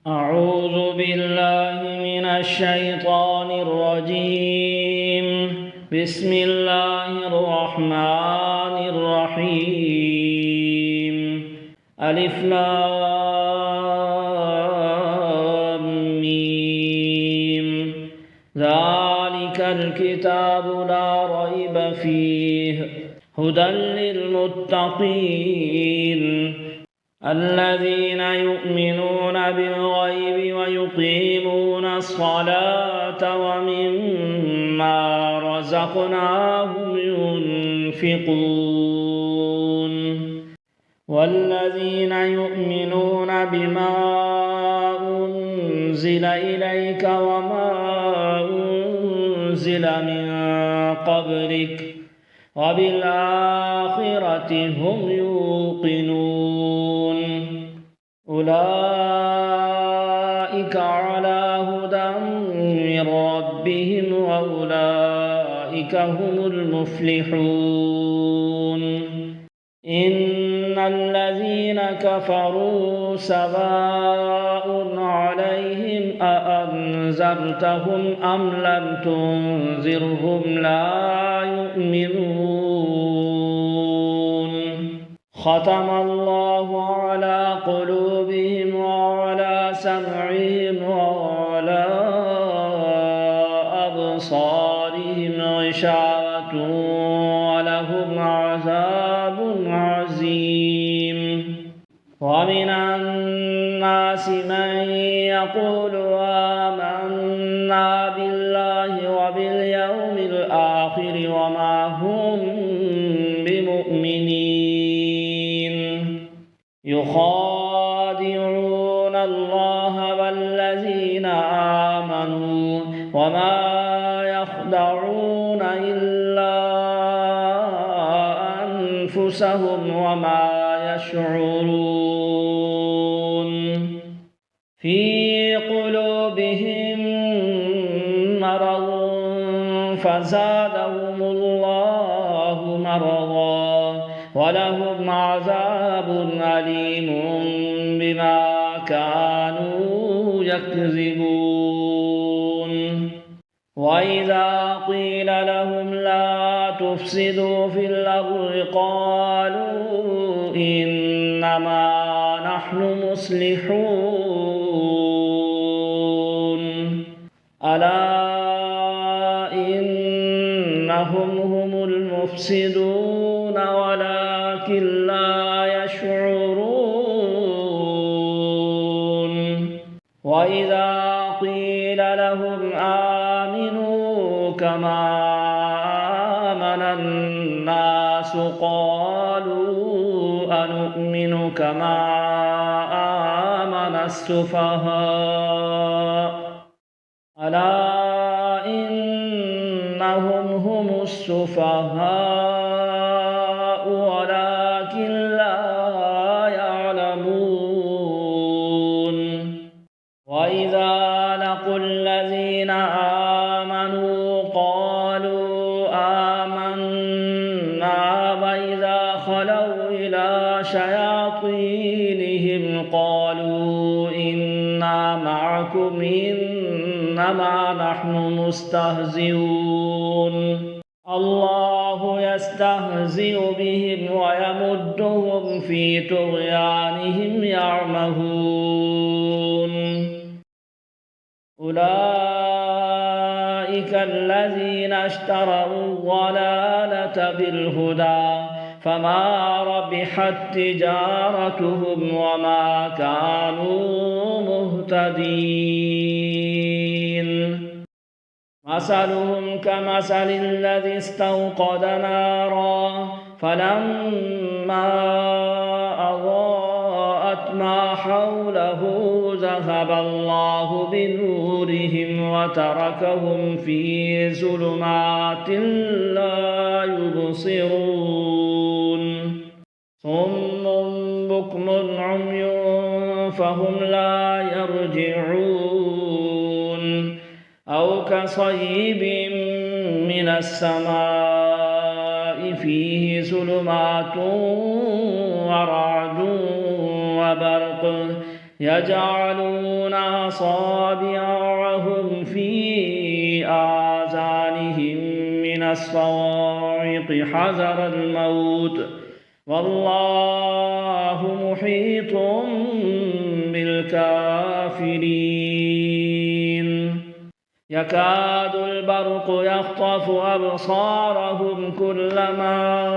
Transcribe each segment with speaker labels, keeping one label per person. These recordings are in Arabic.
Speaker 1: أعوذ بالله من الشيطان الرجيم. بسم الله الرحمن الرحيم. ألف لام ميم. ذلك الكتاب لا ريب فيه هدى للمتقين الذين يؤمنون بالغيب ويقيمون الصلاة ومما رزقناهم ينفقون والذين يؤمنون بما أنزل إليك وما أنزل من قبلك وبالآخرة هم يوقنون أولئك على هدى من ربهم وأولئك هم المفلحون. إن الذين كفروا سواء عليهم أأنذرتهم أم لم تنذرهم لا يؤمنون. ختم الله على قلوبهم وعلى سمعهم وعلى أبصارهم غشاوة ولهم عذاب عظيم. ومن الناس من يقول آمنا بالله وباليوم الآخر وما هم بمؤمنين يخادعون الله والذين آمنوا وما يخدعون إلا أنفسهم وما يشعرون. في قلوبهم مرض فزادهم الله مرضا ولهم عذاب أليم بما كانوا يكذبون. وإذا قيل لهم لا تفسدوا في الأرض قالوا إنما نحن مصلحون. ألا إنهم هم المفسدون ولكن لا يشعرون. وإذا قيل لهم آمنوا كما آمن الناس قالوا أنؤمن كما آمن السفهاء. ألا إنهم هم السفهاء ولكن لا يعلمون. وإذا لقوا الذين آمنوا قالوا آمنا وإذا خلوا إلى شياطينهم قالوا إنا معكم إنما نحن مستهزئون. الله يستهزئ بهم ويمدهم في طغيانهم يعمهون. أولئك الذين اشتروا الضلالة بالهدى فما ربحت تجارتهم وما كانوا مهتدين. مثلهم كمثل الذي استوقد نارا فلما أضاءت ما حوله ذهب الله بنورهم وتركهم في ظلمات لا يبصرون. صم بكم عمي فهم لا يرجعون. أو كصيب من السماء فيه ظلمات ورعد وبرق يجعلون أصابعهم في آذانهم من الصواعق حذر الموت والله محيط بالكافرين يكاد البرق يخطف أبصارهم كلما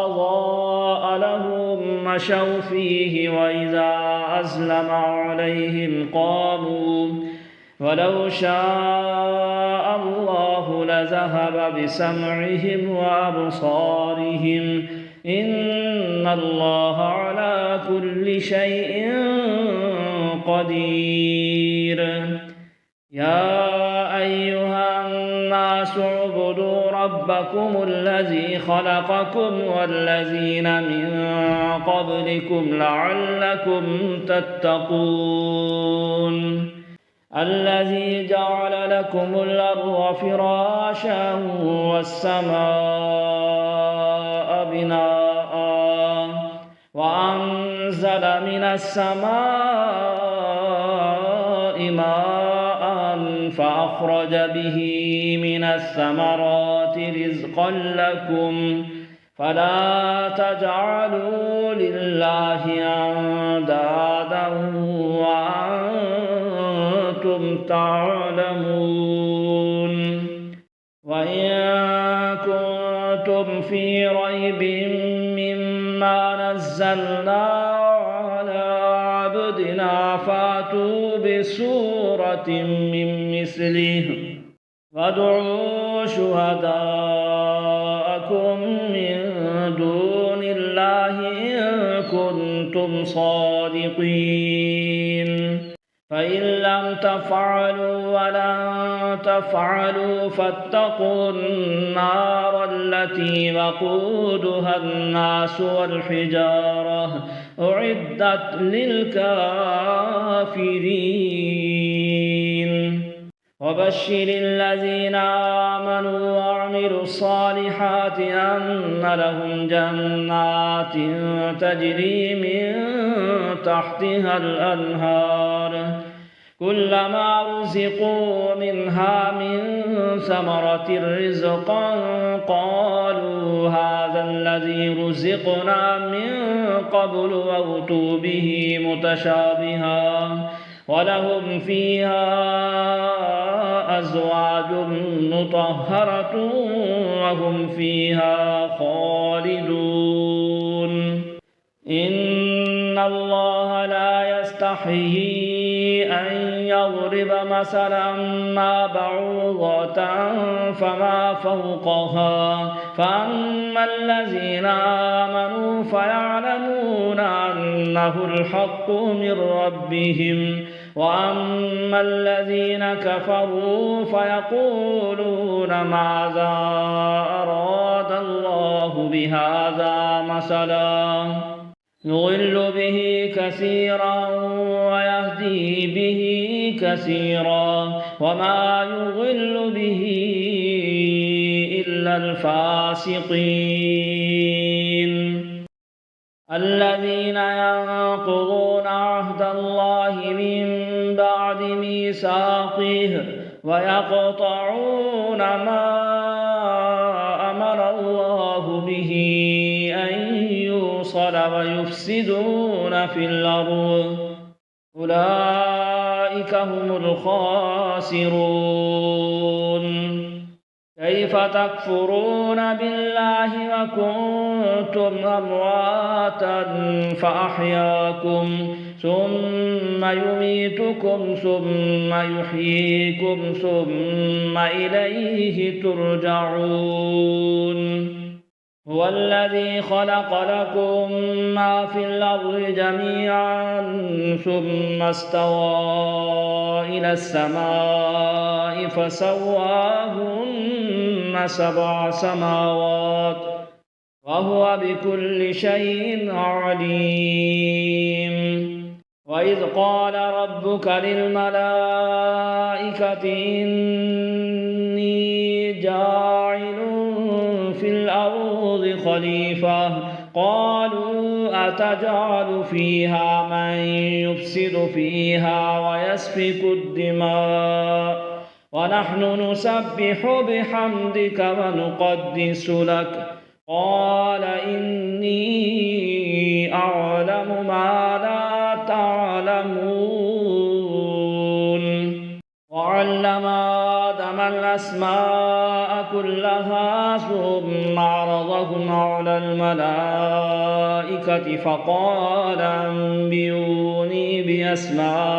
Speaker 1: أضاء لهم مشوا فيه وإذا أظلم عليهم قاموا ولو شاء الله لذهب بسمعهم وأبصارهم إن الله على كل شيء قدير يا أيها الناس اعبدوا ربكم الذي خلقكم والذين من قبلكم لعلكم تتقون الذي جعل لكم الأرض فراشا والسماء بناء وأنزل من السماء ماء فأخرج به من الثمرات رزقا لكم فلا تجعلوا لله أندادا وأنتم تعلمون وإن كنتم في ريب مما نزلنا على عبدنا فأتوا بسورة من مثله وادعوا شهداءكم من دون الله إن كنتم صادقين فإن لم تفعلوا ولن تفعلوا فاتقوا النار التي وقودها الناس والحجارة أعدت للكافرين وبشر الذين آمنوا وعملوا الصالحات أن لهم جنات تجري من تحتها الأنهار كلما رزقوا منها من ثمرة رزقا قالوا هذا الذي رزقنا من قبل وأتوا به متشابها ولهم فيها أزواج مطهرة وهم فيها خالدون إن الله لا يستحيي أن يضرب مثلا ما بعوضة فما فوقها فأما الذين آمنوا فيعلمون أنه الحق من ربهم وأما الذين كفروا فيقولون ماذا أراد الله بهذا مثلا يضل به كثيرا ويهدي به كثيرا وما يضل به إلا الفاسقين الذين ينقضون عهد الله من بعد ميثاقه ويقطعون ما أمر الله به أن يوصل ويفسدون في الأرض أولئك هم الخاسرون كيف تكفرون بالله وكنتم أمواتا فأحياكم ثم يميتكم ثم يحييكم ثم إليه ترجعون هو الذي خلق لكم ما في الأرض جميعا ثم استوى إلى السماء فسواهن 7 سماوات وهو بكل شيء عليم وإذ قال ربك للملائكة إني جاعل في الأرض خليفة قالوا أتجعل فيها من يفسد فيها ويسفك الدماء ونحن نسبح بحمدك ونقدس لك قال إني أعلم ما لا تعلمون وعلم آدم الأسماء كلها ثم عرضهم على الملائكة فقال أنبئوني بأسماء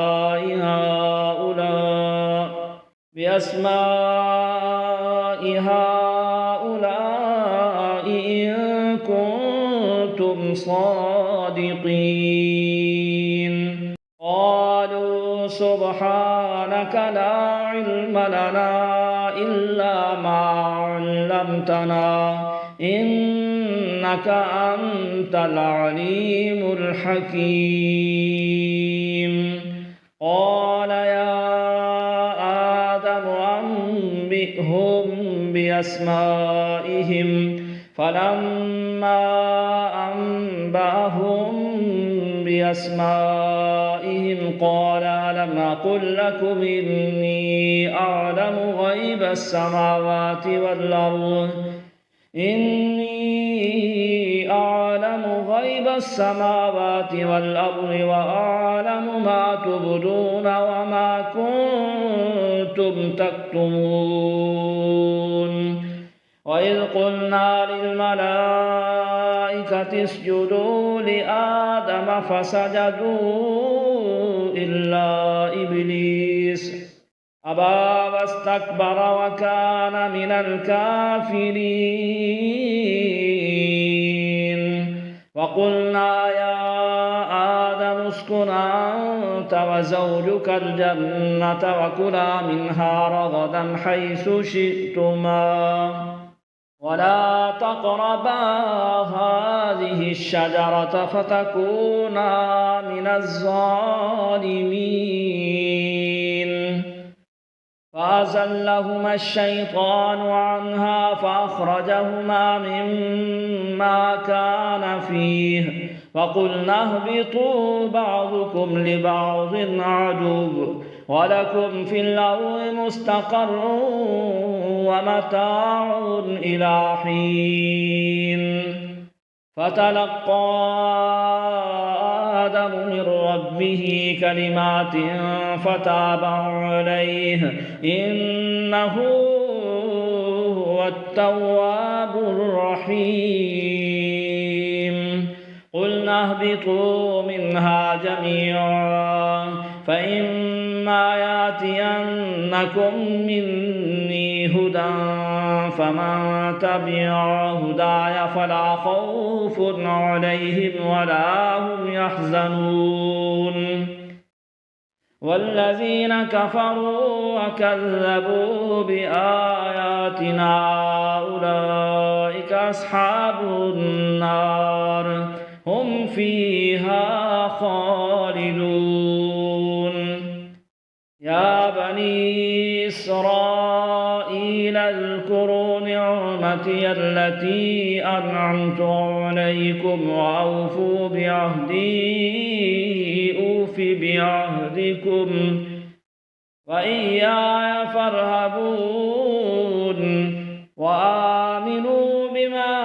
Speaker 1: هؤلاء إن كنتم صادقين قالوا سبحانك لا علم لنا إلا ما علمتنا إنك أنت العليم الحكيم قال يا آدم أنبئهم بأسمائهم فلما أنبأهم بأسمائهم قال ألم أقل لكم إني أعلم غيب السماوات والأرض وأعلم ما تبدون وما كنتم تكتمون وإذ قلنا للملائكة اسجدوا لآدم فسجدوا إلا إبليس أبى واستكبر وكان من الكافرين وقلنا يا آدم اسكن أنت وزوجك الجنة وكلا منها رغدا حيث شئتما ولا تقربا هذه الشجرة فتكونا من الظالمين فأزلهما الشيطان عنها فأخرجهما مما كان فيه فقلنا اهبطوا بعضكم لبعض عدو ولكم في الأرض مستقر ومتاع إلى حين فتلقى آدم من ربه كلمات فتاب عليه إنه هو التواب الرحيم قلنا اهبطوا منها جميعا فإما يأتينكم مني هدى فمن تبع هداي فلا خوف عليهم ولا هم يحزنون والذين كفروا وكذبوا بآياتنا أولئك أصحاب النار هم فيها خالدون يا بني إسرائيل اذكروا نعمتي التي أنعمت عليكم وأوفوا بعهدي أوف بعهدكم وإياي فارهبون وآمنوا بما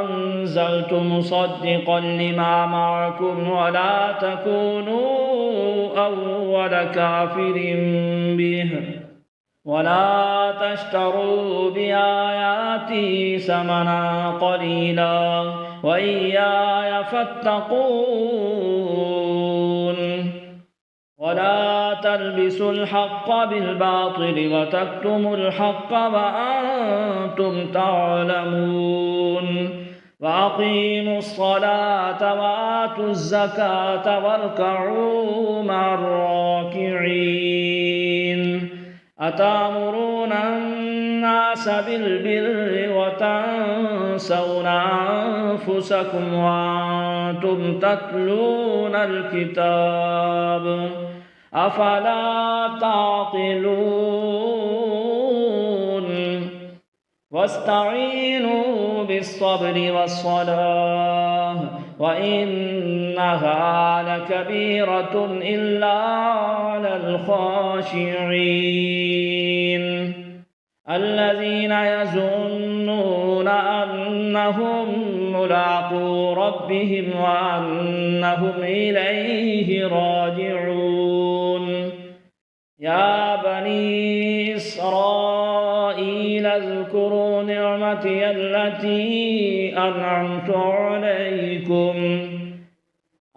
Speaker 1: أنزلت مصدقا لما معكم ولا تكونوا أول كافر به ولا تشتروا بآياتي ثمنا قليلا وإياي فاتقون ولا تلبسوا الحق بالباطل وتكتموا الحق وأنتم تعلمون وأقيموا الصلاة وآتوا الزكاة واركعوا مع الراكعين أتأمرون الناس بالبر وتنسون أنفسكم وأنتم تتلون الكتاب أفلا تعقلون واستعينوا بالصبر والصلاة وإنها لكبيرة إلا على الخاشعين الذين يظنون أنهم ملاقو ربهم وأنهم إليه راجعون يا بني إسرائيل اذكروا نعمتي التي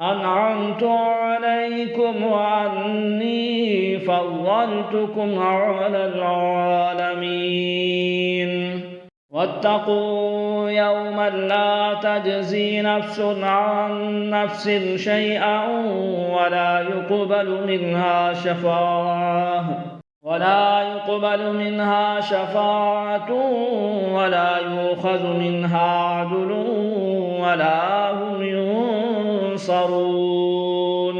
Speaker 1: أنعمت عليكم وأني فضلتكم على العالمين واتقوا يوما لا تجزي نفس عن نفس شيئا ولا يقبل منها شفاعة ولا يؤخذ منها عدل ولا هم ينصرون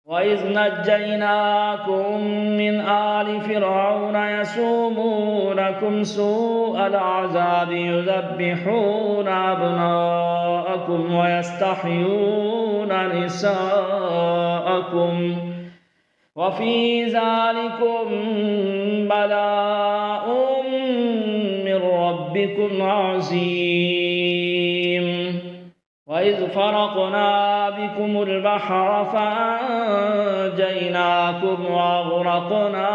Speaker 1: وإذ نجيناكم من آل فرعون يسومونكم سوء العذاب يذبحون أبناءكم ويستحيون نساءكم وفي ذلكم بلاء من ربكم عظيم وإذ فرقنا بكم البحر فأنجيناكم وأغرقنا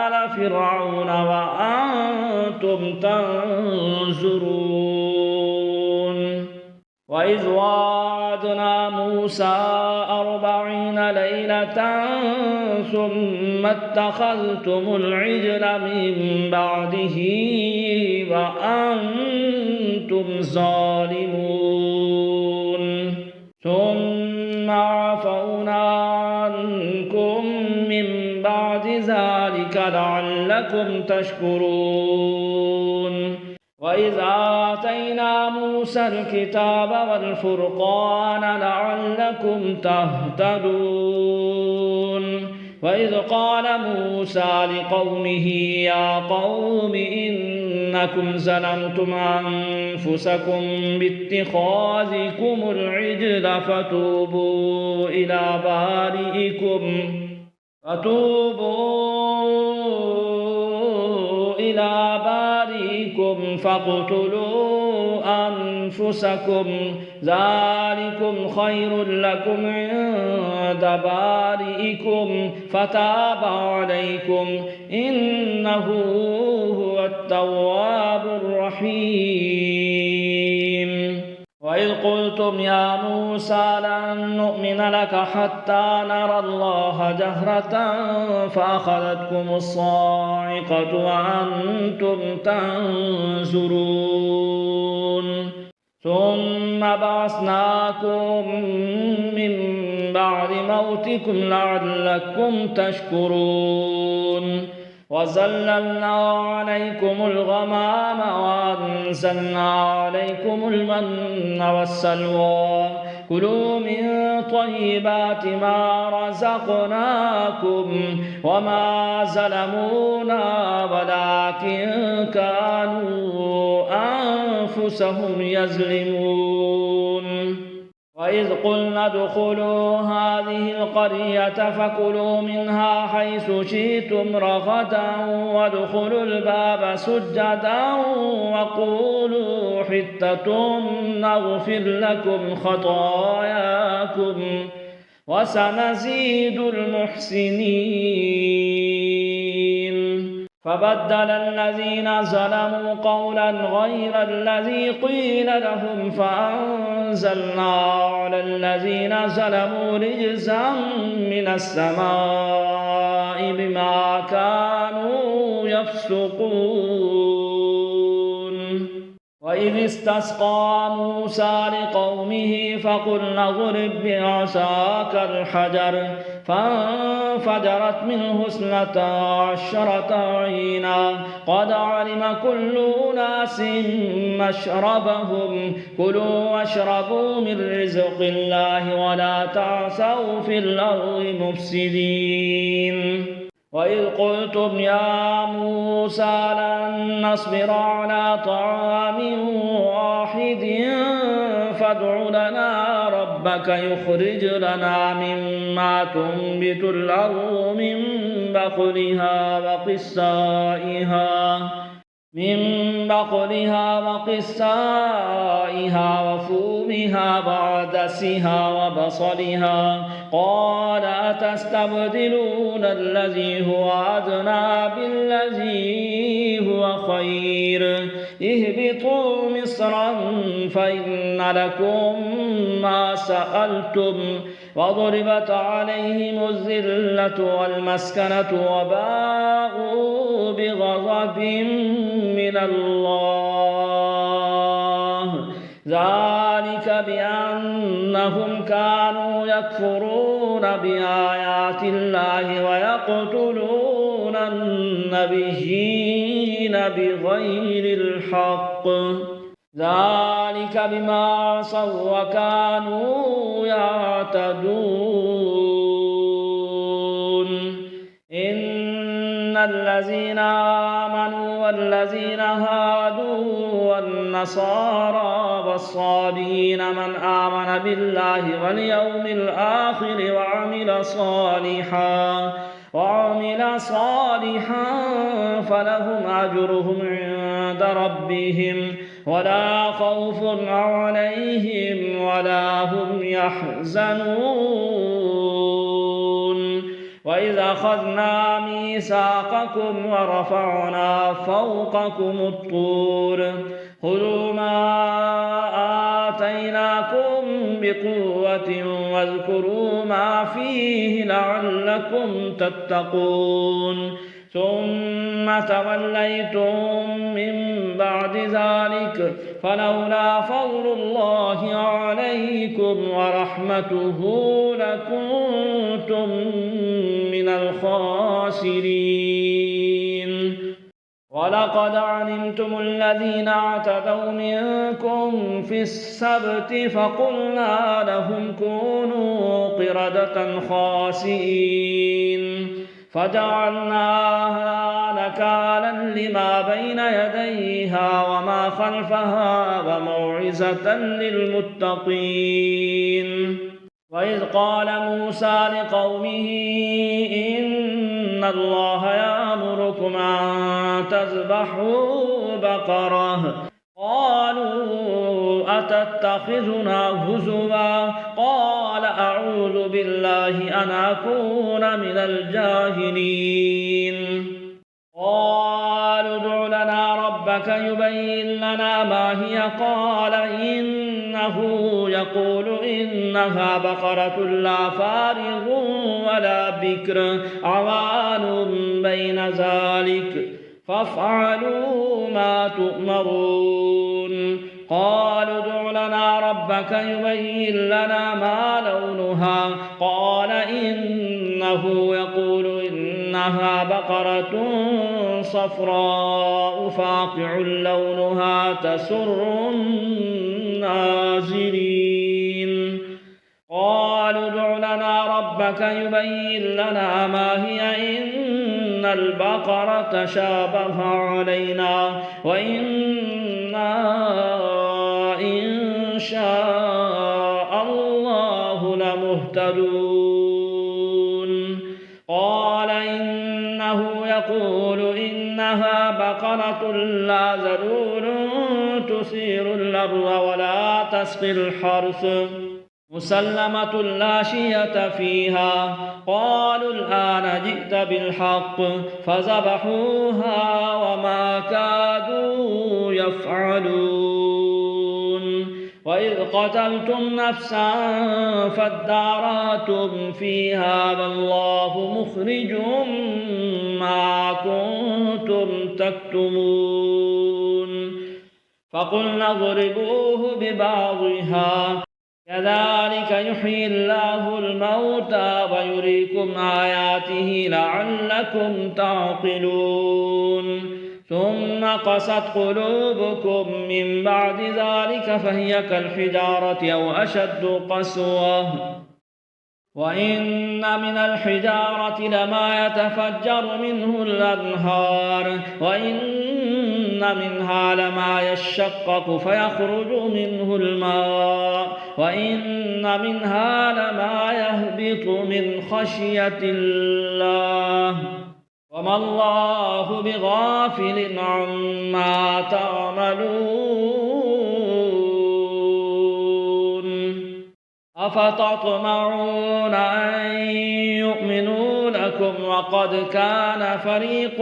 Speaker 1: آل فرعون وأنتم تنظرون وإذ وعدنا موسى 40 ليلة ثم اتخذتم العجل من بعده وأنتم ظالمون ثم عفونا عنكم من بعد ذلك لعلكم تشكرون وإذ آتينا موسى الكتاب والفرقان لعلكم تهتدون وإذ قال موسى لقومه يا قوم إنكم ظلمتم أنفسكم باتخاذكم العجل فتوبوا إلى بارئكم فاقتلوا أنفسكم ذلكم خير لكم عند بارئكم فتاب عليكم إنه هو التواب الرحيم وإذ قلتم يا موسى لن نؤمن لك حتى نرى الله جهرة فأخذتكم الصاعقة وأنتم تنظرون ثم بعثناكم من بعد موتكم لعلكم تشكرون وظللنا عليكم الغمام وأنزلنا عليكم المن والسلوى كلوا من طيبات ما رزقناكم وما ظلمونا ولكن كانوا أنفسهم يظلمون وإذ قلنا ادخلوا هذه القرية فكلوا منها حيث شئتم رغدا وادخلوا الباب سجدا وقولوا حطة نغفر لكم خطاياكم وسنزيد المحسنين فبدل الذين ظلموا قولا غير الذي قيل لهم فأنزلنا على الذين ظلموا رجزا من السماء بما كانوا يفسقون وإذ استسقى موسى لقومه فقلنا اضرب بعصاك الحجر فانفجرت منه 12 عينا قد علم كل أناس مشربهم كلوا واشربوا من رزق الله ولا تعثوا في الأرض مفسدين وإذ قلتم يا موسى لن نصبر على طعام واحد فادع لنا ربك يخرج لنا مما تنبت الأرض من بقلها وقثائها وفومها وعدسها وبصلها قال أتستبدلون الذي هو أدنى بالذي هو خير اهبطوا مصرا فإن لكم ما سألتم وضربت عليهم الذلة والمسكنة وباءوا بغضب من الله ذلك بأنهم كانوا يكفرون بآيات الله ويقتلون النبيين بغير الحق ذلك بما عصوا وكانوا يعتدون إن الذين آمنوا والذين هادوا والنصارى والصابين من آمن بالله واليوم الآخر وعمل صالحا فلهم أجرهم عند ربهم ولا خوف عليهم ولا هم يحزنون وإذا أخذنا ميثاقكم ورفعنا فوقكم الطور خذوا ما آتيناكم بقوة واذكروا ما فيه لعلكم تتقون ثم توليتم من بعد ذلك فلولا فضل الله عليكم ورحمته لكنتم من الخاسرين ولقد علمتم الذين اعتدوا منكم في السبت فقلنا لهم كونوا قردة خاسئين فجعلناها نكالا لما بين يديها وما خلفها وموعظة للمتقين وإذ قال موسى لقومه إن الله يأمركم أن تذبحوا بقرة قالوا أتتخذنا هزوا قال أعوذ بالله أن أكون من الجاهلين قالوا ادع لنا ربك يبين لنا ما هي قال إنه يقول إنها بقرة لا فارغ ولا بكر عوان بين ذلك فافعلوا ما تؤمرون قالوا ادع لنا ربك يبين لنا ما لونها قال إنه يقول إنها بقرة صفراء فاقع لونها تسر الناظرين قالوا ادع لنا ربك يبين لنا ما هي إن البقرة شابه علينا وإنا إن شاء الله لمهتدون قال إنه يقول إنها بقرة لا ذلول تثير الأرض ولا تسقي الحرث مسلمة لا شية فيها قالوا الآن جئت بالحق فذبحوها وما كادوا يفعلون وإذ قتلتم نفسا فادارأتم فيها والله مخرج ما كنتم تكتمون فقلنا اضربوه ببعضها كذلك يحيي الله الموتى ويريكم آياته لعلكم تعقلون ثم قست قلوبكم من بعد ذلك فهي كالحجارة أو أشد قسوة وإن من الحجارة لما يتفجر منه الأنهار وإن منها لما يشقق فيخرج منه الماء وإن منها لما يهبط من خشية الله وما الله بغافل عما تعملون أفتطمعون أن يؤمنوا لكم وقد كان فريق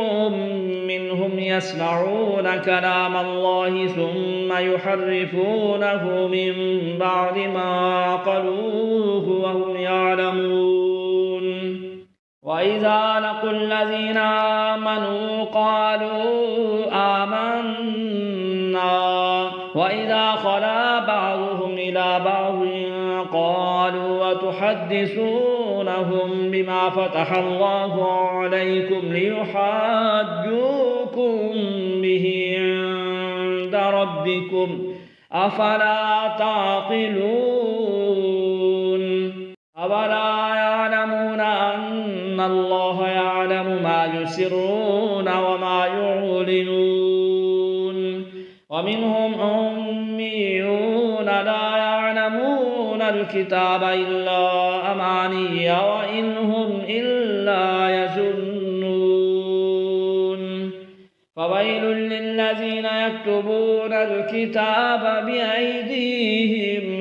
Speaker 1: منهم يسمعون كلام الله ثم يحرفونه من بعد ما عقلوه وهم يعلمون وإذا لقوا الذين آمنوا قالوا آمنا وإذا خلا بعضهم إلى بعض قالوا وتحدثونهم بما فتح الله عليكم ليحاجوكم به عند ربكم أفلا تعقلون أولا يعلمون أن الله يعلم ما يسرون وما يعلنون ومنهم أميون لا يعلمون الكتاب إلا أماني وإن هم إلا يظنون فويل للذين يكتبون الكتاب بأيديهم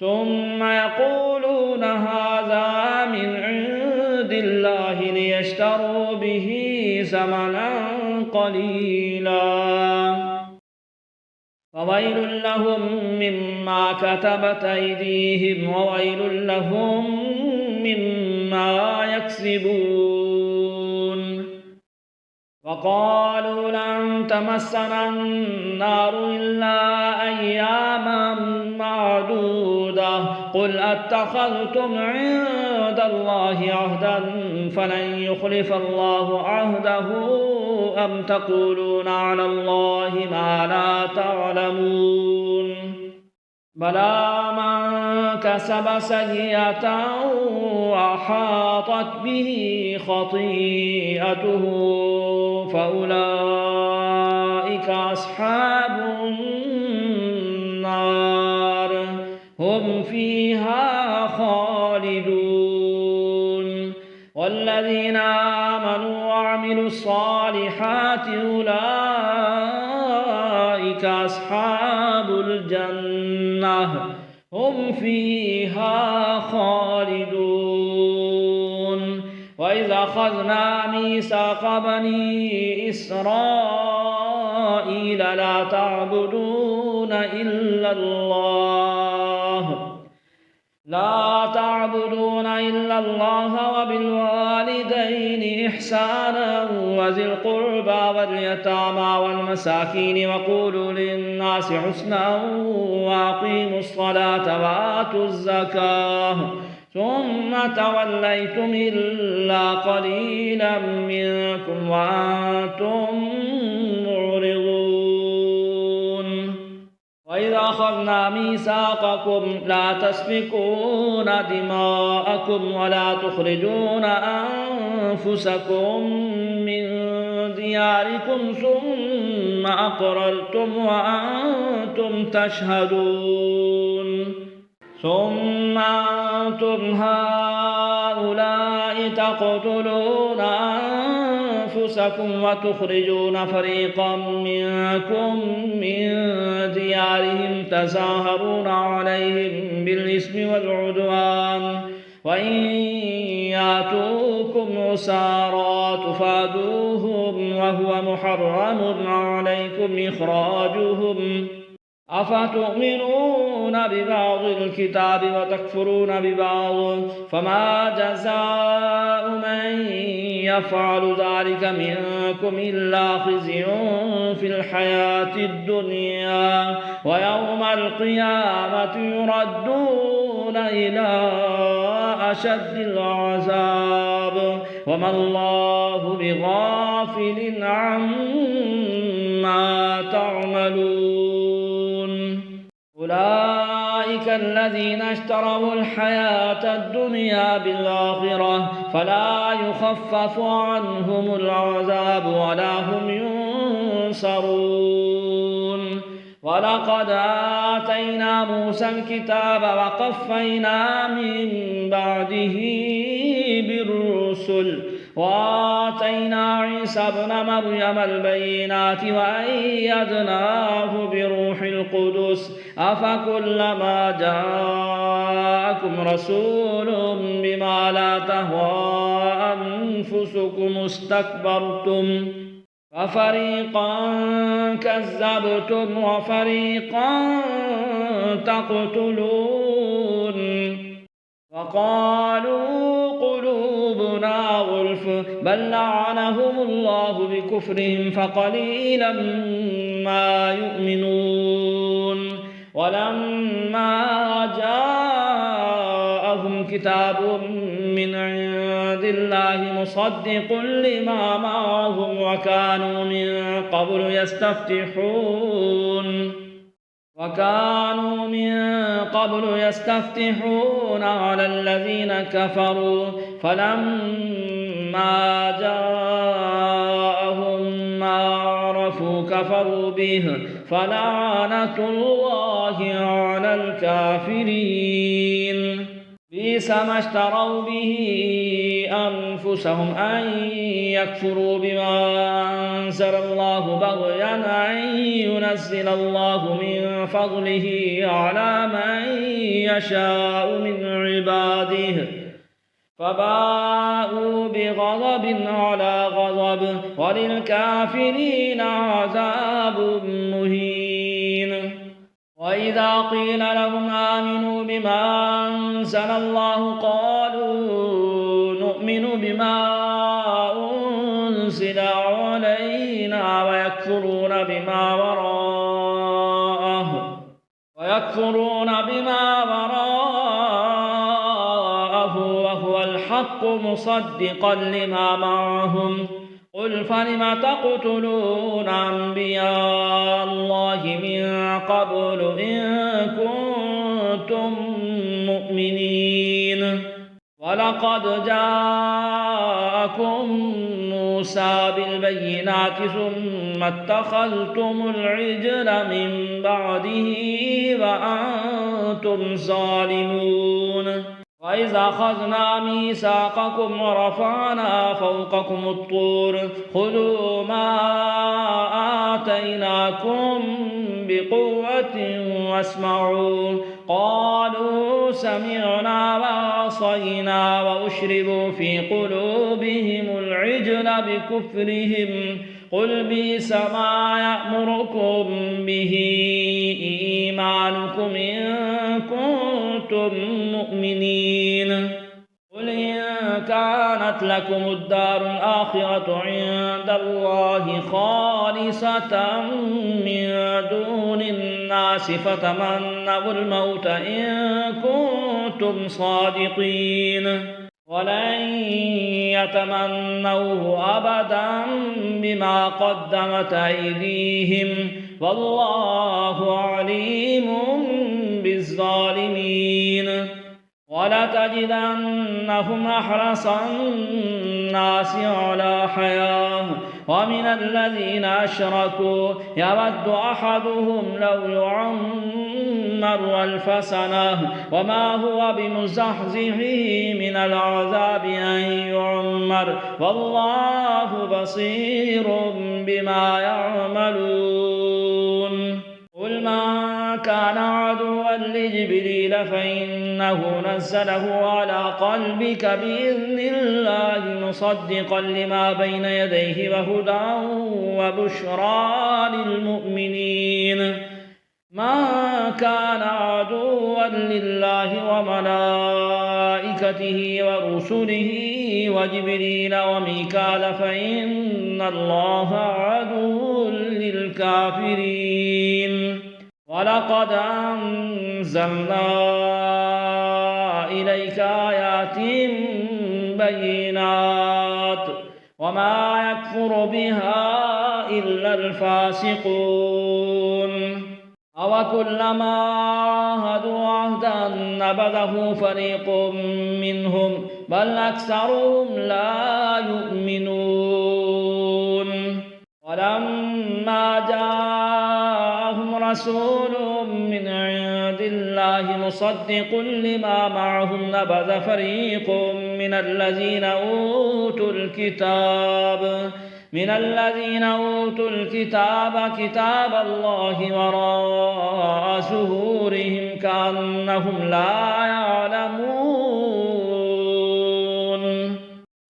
Speaker 1: ثم يقولون هذا من عند الله ليشتروا به ثمنا قليلا فويل لهم مما كتبت أيديهم وويل لهم مما يكسبون وقالوا لن تمسنا النار إلا أياما معدودة قل أتخذتم عند الله عهدا فلن يخلف الله عهده أم تقولون على الله ما لا تعلمون بلى من كسب سيئة وأحاطت به خطيئته فأولئك أصحاب النار هم فيها خالدون والذين آمنوا وعملوا الصالحات أولئك أصحاب الجنة هم فيها خالدون وإذا أخذنا ميثاق بني إسرائيل لا تعبدون إلا الله وبالوالدين إحسانا وذي القربى واليتامى والمساكين وقولوا للناس حسنا وأقيموا الصلاة وآتوا الزكاة ثم توليتم إلا قليلا منكم وأنتم معرضون وإذا أخذنا ميثاقكم لا تسفكون دماءكم ولا تخرجون أنفسكم من دياركم ثم أقررتم وأنتم تشهدون ثم أنتم هؤلاء تقتلون أنفسكم وتخرجون فريقا منكم من ديارهم تظاهرون عليهم بالإثم والعدوان وإن يأتوكم عسارى تفادوهم وهو محرم عليكم إخراجهم أفتؤمنون ببعض الكتاب وتكفرون ببعض فما جزاء من يفعل ذلك منكم إلا خزي في الحياة الدنيا ويوم القيامة يردون إلى أشد العذاب وما الله بغافل عما تعملون أولئك أولئك الذين اشتروا الحياة الدنيا بالآخرة فلا يخفف عنهم العذاب ولا هم ينصرون. ولقد آتينا موسى الكتاب وقفينا من بعده بالرسل وآتينا عيسى ابن مريم البينات وأيدناه بروح القدس أفكلما جاءكم رسول بما لا تهوى أنفسكم استكبرتم ففريقا كذبتم وفريقا تقتلون وقالوا قلوبنا غلف بل لعنهم الله بكفرهم فقليلا ما يؤمنون. ولما جاءهم كتاب من عند الله مصدق لما معهم وكانوا من قبل يستفتحون على الذين كفروا فلما جاءهم ما عرفوا كفروا به فلعنة الله على الكافرين. بئس ما اشتروا به أنفسهم أن يكفروا بما أنزل الله بغيا أن ينزل الله من فضله على من يشاء من عباده فباءوا بغضب على غضب وللكافرين عذاب مهين. وإذا قيل لهم آمنوا بما أنزل الله قالوا نؤمن بما أنزل علينا ويكفرون بما وراءه وهو الحق مصدقا لما معهم. قل فلم تقتلون أنبياء الله من قبل إن كنتم مؤمنين. ولقد جاءكم موسى بالبينات ثم اتخذتم العجل من بعده وأنتم ظالمون. وإذا أخذنا ميثاقكم ورفعنا فوقكم الطور خذوا ما آتيناكم بقوة واسمعوا قالوا سمعنا وعصينا وأشربوا في قلوبهم العجل بكفرهم. قل بئس ما يأمركم به إيمانكم إن كنتم مؤمنين. قل إن كانت لكم الدار الآخرة عند الله خالصة من دون الناس فتمنوا الموت إن كنتم صادقين ولن يتمنوه أبدا بما قدمت أيديهم والله عليم بالظالمين. ولتجدنهم أحرص الناس على حياة ومن الذين أشركوا يود أحدهم لو يعمر 1000 سنة وما هو بمزحزحه من العذاب أن يعمر والله بصير بما يعملون. قل من كان عدوا لجبريل فإنه نزله على قلبك بإذن الله مصدقا لما بين يديه وهدى وبشرى للمؤمنين. ما كان عدوا لله وملائكته ورسله وجبريل وميكال فإن الله عدو للكافرين. ولقد أنزلنا إليك آيات بينات وما يكفر بها إلا الفاسقون. أوكلما عاهدوا عهدا نبذه فريق منهم بل أكثرهم لا يؤمنون ولما جاءهم رسول من عند الله مصدق لما معهم نبذ فريق من الذين أوتوا الكتاب كتاب الله وراء ظهورهم كأنهم لا يعلمون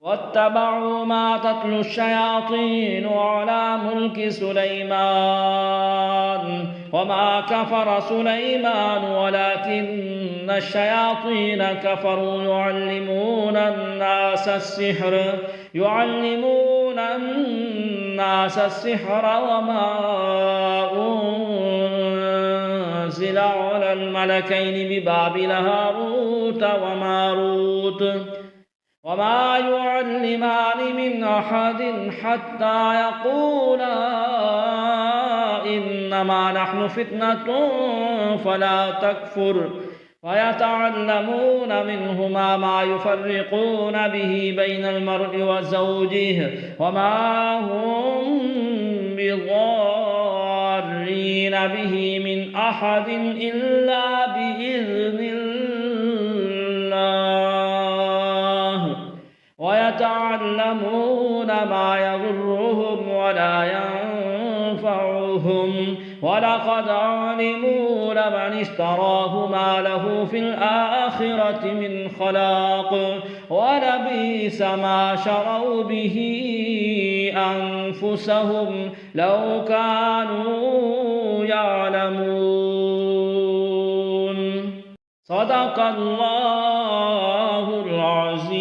Speaker 1: واتبعوا ما تتلو الشياطين على ملك سليمان وما كفر سليمان ولكن الشياطين كفروا يعلمون الناس السحر وما أنزل على الملكين ببابل هاروت وماروت وما يعلمان من أحد حتى يقولا إنما نحن فتنة فلا تكفر فيتعلمون منهما ما يفرقون به بين المرء وزوجه وما هم بضارين به من أحد إلا بإذن الله ويتعلمون ما يضرهم ولا ينفعهم ولقد علموا لمن اشتراه ما له في الآخرة من خلاق ولبئس ما شروا به أنفسهم لو كانوا يعلمون صدق الله العظيم.